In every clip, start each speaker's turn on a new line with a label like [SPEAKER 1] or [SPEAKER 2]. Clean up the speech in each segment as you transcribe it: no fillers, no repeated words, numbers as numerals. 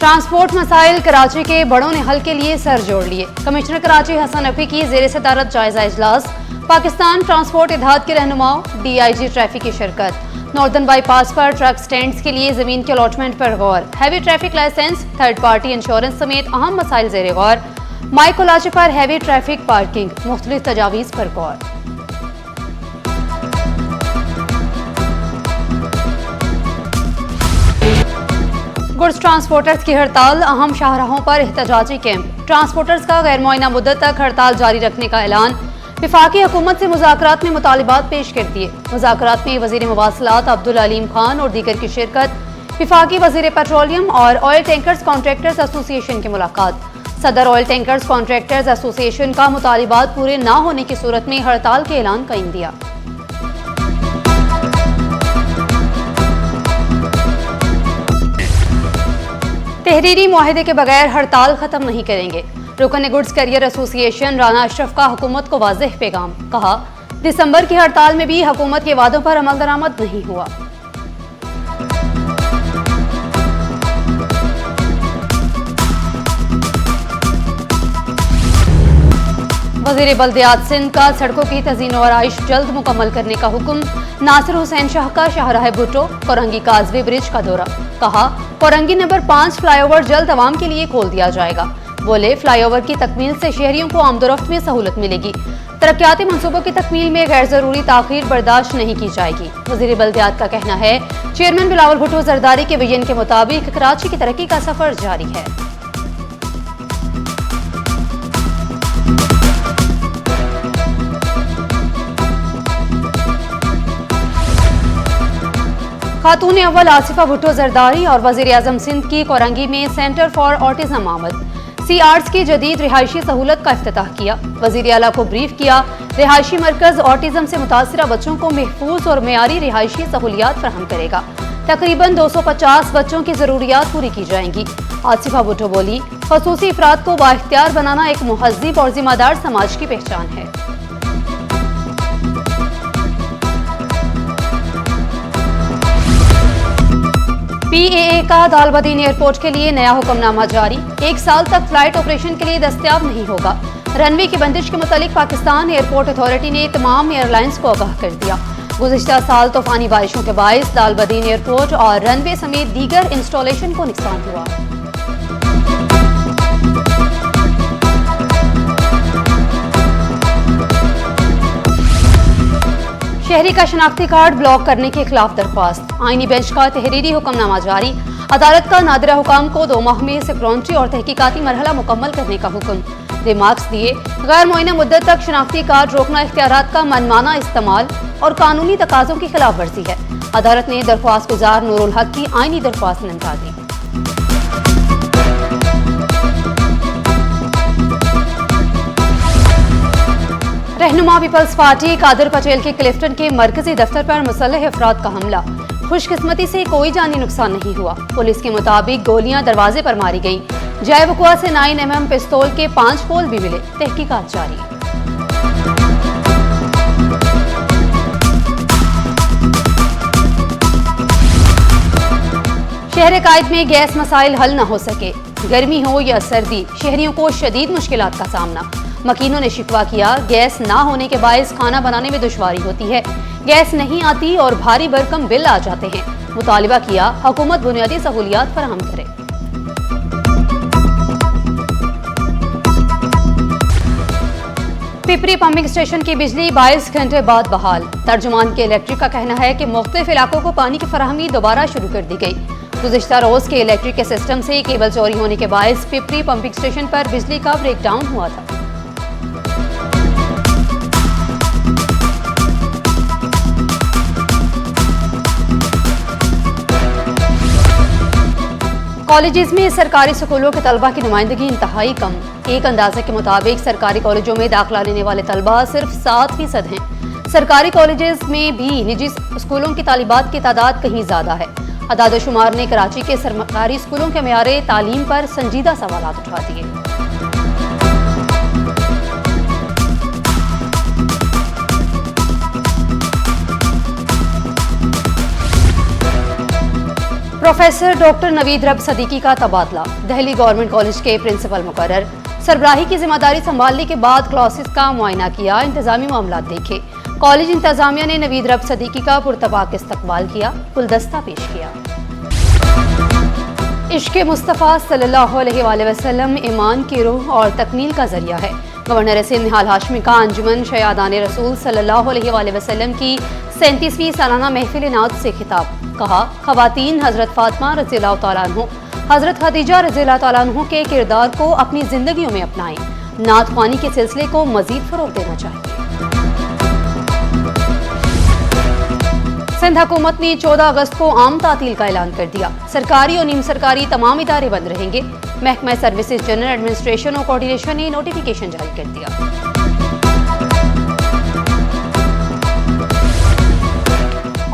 [SPEAKER 1] Transport मसाइल कराची के बड़ों ने हल के लिए सर जोड़ लिए। कमिश्नर कराची हसन अफी की जेर सदारत जायजा इजलास। पाकिस्तान ट्रांसपोर्ट इत्तेहाद के रहनुमाओं, DIG ट्रैफिक की शिरकत। नॉर्दर्न बाईपास पर ट्रक स्टैंड्स के लिए जमीन के अलॉटमेंट पर गौर। Heavy traffic licence, third party insurance समेत अहम मसाइल जेर गौर। माइकोलाची पर हैवी ट्रैफिक पार्किंग, मुख्तलिफ तजावीज़ पर गौर। गुड्स ट्रांसपोर्टर्स की हड़ताल, अहम शाहराहों पर एहतजाजी कैंप। ट्रांसपोर्टर्स का गैर मुआयना मुद्दत तक हड़ताल जारी रखने का ऐलान। वफाकी हुकूमत से मुज़ाकरात में मुतालिबात पेश कर दिए। मुज़ाकरात में वज़ीर मवासिलात अब्दुल अलीम खान और दीगर की शिरकत। वफाकी वज़ीर पेट्रोलियम और ऑयल टैंकर्स कॉन्ट्रैक्टर्स एसोसिएशन की मुलाकात। सदर ऑयल टैंकर्स कॉन्ट्रैक्टर्स एसोसिएशन का मुतालिबात पूरे न होने की सूरत में हड़ताल का ऐलान कर दिया। तहरीरी मुआहिदे के बगैर हड़ताल खत्म नहीं करेंगे। रुकन goods career association Rana Ashraf का हुकूमत को वाज़ेह पैगाम। कहा, दिसंबर की हड़ताल में भी हुकूमत के वादों पर अमल दरामद नहीं हुआ। वज़ीर बल्दियात सिंध का सड़कों की तज़ीन और आइश जल्द मुकम्मल करने का हुक्म। नासिर हुसैन शाह का शाहराह भुट्टो कोरंगी काजवे ब्रिज का दौरा। कहा, कोरंगी नंबर 5 फ्लाईओवर जल्द आवाम के लिए खोल दिया जाएगा। बोले, फ्लाईओवर की तकमील से शहरियों को आमदोरफ्त में सहूलत मिलेगी। तरक्याती मंसूबों की तकमील में गैर जरूरी ताखीर बर्दाश्त नहीं की जाएगी। वज़ीर बल्दियात का कहना है, चेयरमैन बिलावल भुट्टो जरदारी के विजन के मुताबिक कराची की तरक्की का सफर जारी है। खातून अव्वल आसिफा भुट्टो जरदारी और वज़ीर आज़म सिंध की कोरंगी में सेंटर फॉर ऑटिज्म आमद। CARTS की जदीद रिहायशी सहूलत का इफ्तिताह किया। वज़ीर आला को ब्रीफ किया। रिहायशी मरकज ऑटिज्म से मुतासिरा बच्चों को महफूज और मेयारी रिहायशी सहूलियात फराहम करेगा। तकरीबन 250 बच्चों की जरूरियात पूरी की जाएंगी। आसिफा भुट्टो बोली, खसूसी अफराद को बाइख्तियार बनाना एक मुहज़्ज़िब और जिम्मेदार समाज की पहचान है। PAA का दालबदीन एयरपोर्ट के लिए नया हुक्मनामा जारी। 1 साल तक फ्लाइट ऑपरेशन के लिए दस्तयाब नहीं होगा। रनवे की बंदिश के मुतालिक पाकिस्तान एयरपोर्ट अथॉरिटी ने तमाम एयरलाइंस को आगाह कर दिया। गुज़िश्ता साल तूफानी बारिशों के बायस दालबदीन एयरपोर्ट और रनवे समेत दीगर इंस्टॉलेशन को नुकसान हुआ। शहरी का शनाख्ती कार्ड ब्लॉक करने के खिलाफ दरख्वास्त। आईनी बेंच का तहरीरी हुक्मनामा जारी। अदालत का नादिरा हुकाम को 2 माह में सेक्रेटरी और तहकीकाती मरहला मुकम्मल करने का हुक्म। रिमार्क्स दिए, गैर मुआयना मुद्दत तक शनाख्ती कार्ड रोकना इख्तियारात का मनमाना इस्तेमाल और कानूनी तकाजों की खिलाफ वर्जी है। अदालत ने दरख्वास्त गुजार नूरुल हक की आईनी दरख्वास्त निपटा दी। रहनुमा पीपल्स पार्टी कादर पटेल के क्लिफ्टन के मरकजी दफ्तर पर मुसल्लह अफराद का हमला। खुशकिस्मती से कोई जानी नुकसान नहीं हुआ। पुलिस के मुताबिक गोलियां दरवाजे पर मारी गईं। जय वकुआ से 9mm पिस्तौल के 5 होल भी मिले। तहकीकात जारी। शहर कायद में गैस मसाइल हल न हो सके। गर्मी हो या सर्दी, शहरियों को शदीद मुश्किलात का सामना। मकीनों ने शिकवा किया, गैस ना होने के बायस खाना बनाने में दुश्वारी होती है। गैस नहीं आती और भारी भरकम बिल आ जाते हैं। मुतालिबा किया, हुकूमत बुनियादी सहूलियात फराहम करे। पिपरी पंपिंग स्टेशन की बिजली 22 घंटे बाद बहाल। तर्जुमान के इलेक्ट्रिक का कहना है कि मुख्तलिफ इलाकों को पानी की फराहमी दोबारा शुरू कर दी गई। गुज़िश्ता रोज के इलेक्ट्रिक के सिस्टम से केबल चोरी होने के बायस पिपरी पंपिंग स्टेशन पर बिजली का ब्रेकडाउन हुआ था। कॉलेजेस में सरकारी स्कूलों के तलबा की नुमाइंदगी इंतहाई कम। एक अंदाजे के मुताबिक सरकारी कॉलेजों में दाखिला लेने वाले तलबा सिर्फ 7% हैं। सरकारी कॉलेजेस में भी निजी स्कूलों की तालिबात की तादाद कहीं ज्यादा है। अदाद-ओ-शुमार ने कराची के सरकारी स्कूलों के मेयारे तालीम पर संजीदा सवालात उठा दिए। प्रोफेसर डॉक्टर नवीद रब सदीकी का तबादला। दिल्ली गवर्नमेंट कॉलेज के प्रिंसिपल मुकर्रर। सरबराही की जिम्मेदारी संभालने के बाद क्लासेस का मुआयना किया, इंतजामी मामला देखे। कॉलेज इंतजामिया ने नवीद रब सदीकी का पुरतबाक इस्तकबाल किया, गुलदस्ता पेश किया। इश्क मुस्तफ़ा सल्लल्लाहु अलैहि वसल्लम ईमान की रूह और तकमील का जरिया है। गवर्नर सिंध निहाल हाशमी का अंजुमन शयादान रसूल सल्लल्लाहु अलैहि वसल्लम की 37वीं सालाना महफिल नात से खिताब। कहा, खवातीन हजरत फातिमा रज़ियल्लाहु तआला अन्हु, हजरत खदीजा रज़ियल्लाहु तआला अन्हु के किरदार को अपनी जिंदगियों में अपनाएं। नात ख्वानी के सिलसिले को मजीद फरोग देना चाहिए। सिंध हुकूमत ने 14 अगस्त को आम तातील का ऐलान कर दिया। सरकारी और नीम सरकारी तमाम इदारे बंद रहेंगे। महकमा सर्विसेज जनरल एडमिनिस्ट्रेशन और कोऑर्डिनेशन ने नोटिफिकेशन जारी कर दिया।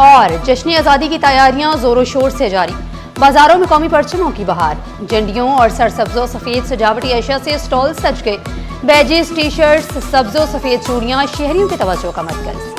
[SPEAKER 1] और जश्न आज़ादी की तैयारियां जोरों शोर से जारी। बाजारों में कौमी परचमों की बहार। झंडियों और सरसब्जो सफेद सजावटी अशिया से स्टॉल सज गए। बैजेस, टी शर्ट्स, सब्जो सफेद चूड़ियां शहरियों की तवज्जो का मरकज।